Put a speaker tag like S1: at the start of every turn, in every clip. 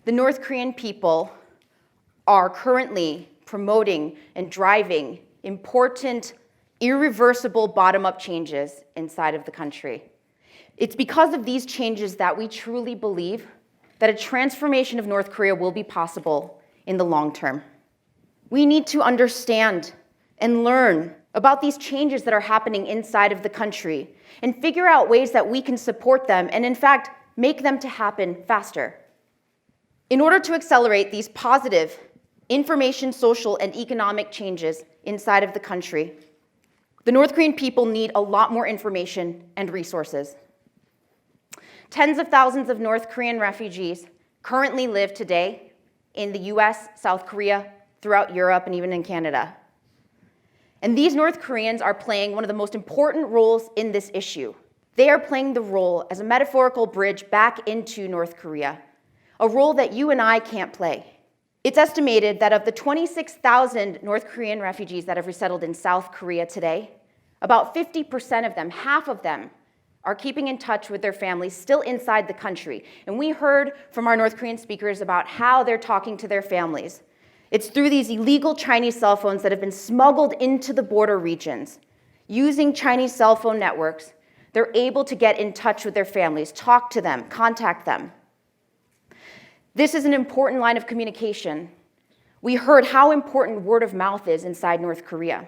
S1: The North Korean people are currently promoting and driving important, irreversible bottom-up changes inside of the country. It's because of these changes that we truly believe that a transformation of North Korea will be possible in the long term. We need to understand and learn about these changes that are happening inside of the country and figure out ways that we can support them and, in fact, make them to happen faster. In order to accelerate these positive information, social, and economic changes inside of the country, the North Korean people need a lot more information and resources. Tens of thousands of North Korean refugees currently live today in the US, South Korea, throughout Europe, and even in Canada. And these North Koreans are playing one of the most important roles in this issue. They are playing the role as a metaphorical bridge back into North Korea, a role that you and I can't play. It's estimated that of the 26,000 North Korean refugees that have resettled in South Korea today, about 50% of them, half of them, are keeping in touch with their families still inside the country. And we heard from our North Korean speakers about how they're talking to their families. It's through these illegal Chinese cell phones that have been smuggled into the border regions. Using Chinese cell phone networks, they're able to get in touch with their families, talk to them, contact them. This is an important line of communication. We heard how important word of mouth is inside North Korea.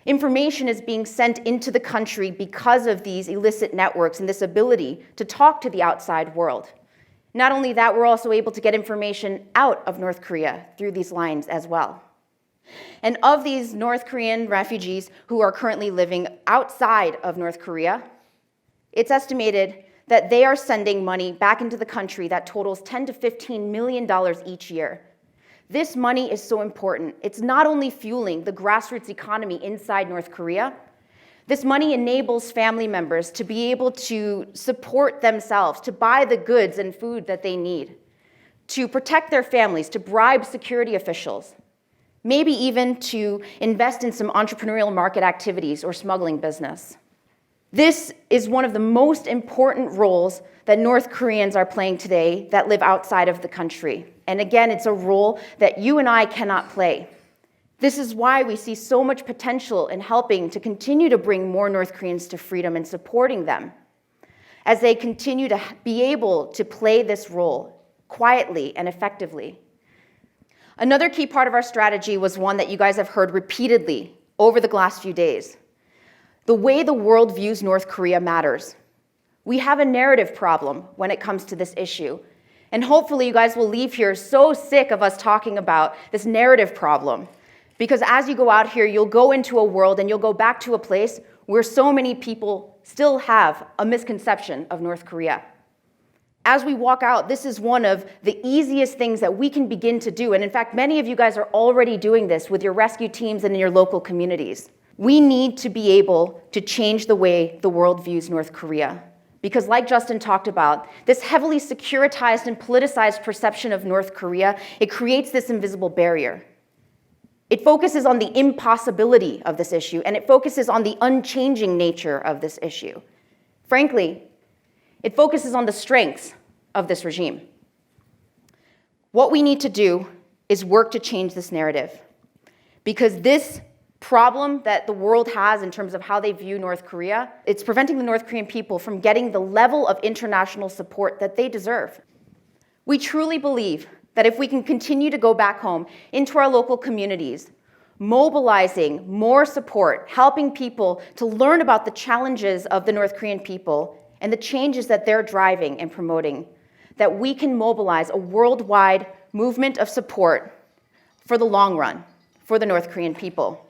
S1: Information is being sent into the country because of these illicit networks and this ability to talk to the outside world. Not only that, we're also able to get information out of North Korea through these lines as well. And of these North Korean refugees who are currently living outside of North Korea, it's estimated that they are sending money back into the country that totals $10 to $15 million each year. This money is so important. It's not only fueling the grassroots economy inside North Korea, this money enables family members to be able to support themselves, to buy the goods and food that they need, to protect their families, to bribe security officials, maybe even to invest in some entrepreneurial market activities or smuggling business. This is one of the most important roles that North Koreans are playing today that live outside of the country. And again, it's a role that you and I cannot play. This is why we see so much potential in helping to continue to bring more North Koreans to freedom and supporting them as they continue to be able to play this role quietly and effectively. Another key part of our strategy was one that you guys have heard repeatedly over the last few days. The way the world views North Korea matters. We have a narrative problem when it comes to this issue. And hopefully you guys will leave here so sick of us talking about this narrative problem. Because as you go out here, you'll go into a world and you'll go back to a place where so many people still have a misconception of North Korea. As we walk out, this is one of the easiest things that we can begin to do. And in fact, many of you guys are already doing this with your rescue teams and in your local communities. We need to be able to change the way the world views North Korea. Because like Justin talked about, this heavily securitized and politicized perception of North Korea, it creates this invisible barrier. It focuses on the impossibility of this issue, and it focuses on the unchanging nature of this issue. Frankly, it focuses on the strengths of this regime. What we need to do is work to change this narrative, because this problem that the world has in terms of how they view North Korea, it's preventing the North Korean people from getting the level of international support that they deserve. We truly believe that if we can continue to go back home into our local communities, mobilizing more support, helping people to learn about the challenges of the North Korean people and the changes that they're driving and promoting, that we can mobilize a worldwide movement of support for the long run for the North Korean people.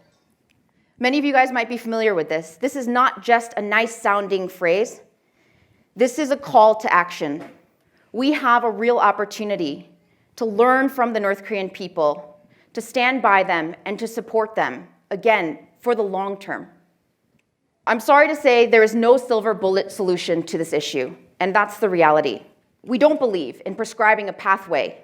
S1: Many of you guys might be familiar with this. This is not just a nice sounding phrase. This is a call to action. We have a real opportunity to learn from the North Korean people, to stand by them and to support them, again, for the long term. I'm sorry to say there is no silver bullet solution to this issue, and that's the reality. We don't believe in prescribing a pathway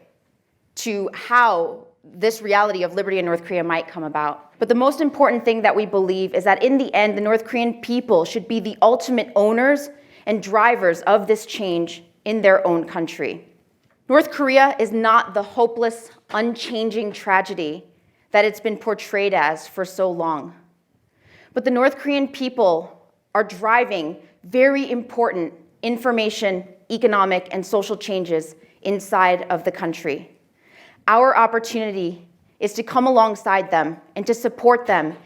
S1: to how this reality of liberty in North Korea might come about. But the most important thing that we believe is that in the end, the North Korean people should be the ultimate owners and drivers of this change in their own country. North Korea is not the hopeless, unchanging tragedy that it's been portrayed as for so long. But the North Korean people are driving very important information, economic, and social changes inside of the country. Our opportunity is to come alongside them and to support them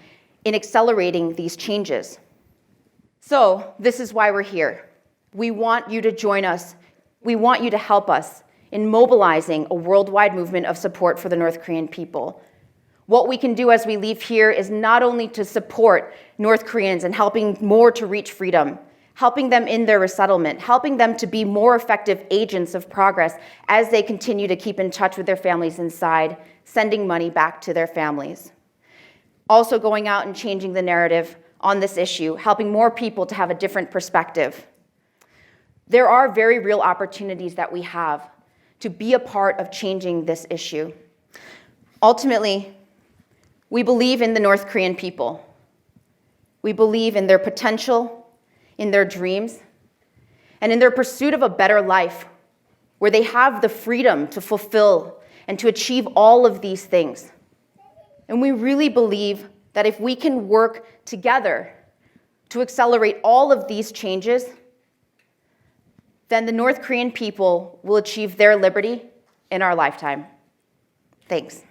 S1: in accelerating these changes. So this is why we're here. We want you to join us. We want you to help us in mobilizing a worldwide movement of support for the North Korean people. What we can do as we leave here is not only to support North Koreans and helping more to reach freedom, helping them in their resettlement, helping them to be more effective agents of progress as they continue to keep in touch with their families inside, sending money back to their families. Also going out and changing the narrative on this issue, helping more people to have a different perspective. There are very real opportunities that we have to be a part of changing this issue. Ultimately, we believe in the North Korean people. We believe in their potential, in their dreams, and in their pursuit of a better life where they have the freedom to fulfill and to achieve all of these things. And we really believe that if we can work together to accelerate all of these changes, then the North Korean people will achieve their liberty in our lifetime. Thanks.